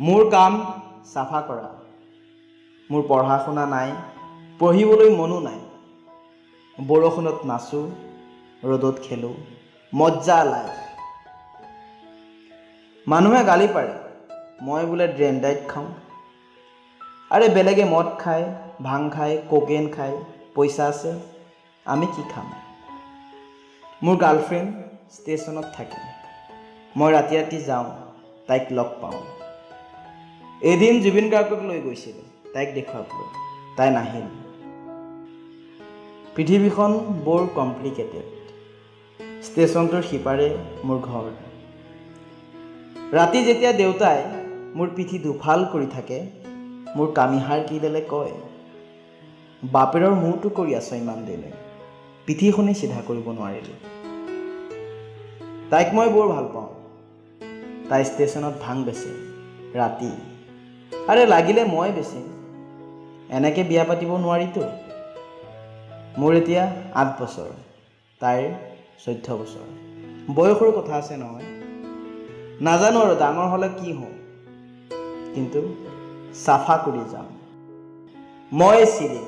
মোৰ কাম চাফা কৰা। মোৰ পঢ়া শুনা নাই, পঢ়িবলৈ মনো নাই। বৰষুণত নাচোঁ, ৰ'দত খেলোঁ, মজ্জা লাইফ। মানুহে গালি পাৰে, মই বোলে ড্ৰেন ডাইট খাওঁ। আৰে বেলেগে মদ খায়, ভাং খায়, কোকেন খায়, পইচা আছে, আমি কি খাম? মোৰ গাৰ্লফ্ৰেণ্ড ষ্টেচনত থাকে, মই ৰাতি ৰাতি যাওঁ, তাইক লগ পাওঁ। এদিন জুবিন গাৰ্গক লৈ গৈছিলোঁ তাইক দেখুৱাবলৈ, তাই নাহিল। পৃথিৱীখন বৰ কমপ্লিকেটেড। ষ্টেচনটোৰ সিপাৰে মোৰ ঘৰ। ৰাতি যেতিয়া দেউতাই মোৰ পিঠি দুফাল কৰি থাকে, মোৰ কামিহাৰ কিডালে কয়, বাপেৰৰ মূৰটো কৰি আছ ইমান দিনে, পিঠিখনেই চিধা কৰিব নোৱাৰিলি। তাইক মই বৰ ভাল পাওঁ। তাই ষ্টেচনত ভাং বেচে ৰাতি। আৰে লাগিলে মই বেচিম, এনেকৈ বিয়া পাতিব নোৱাৰিতো। মোৰ এতিয়া 8 বছৰ, তাইৰ 14 বছৰ। বয়সৰো কথা আছে নহয়। নাজানো আৰু ডাঙৰ হ'লে কি হওঁ, কিন্তু চাফা কৰি যাম। মই চিৰিম।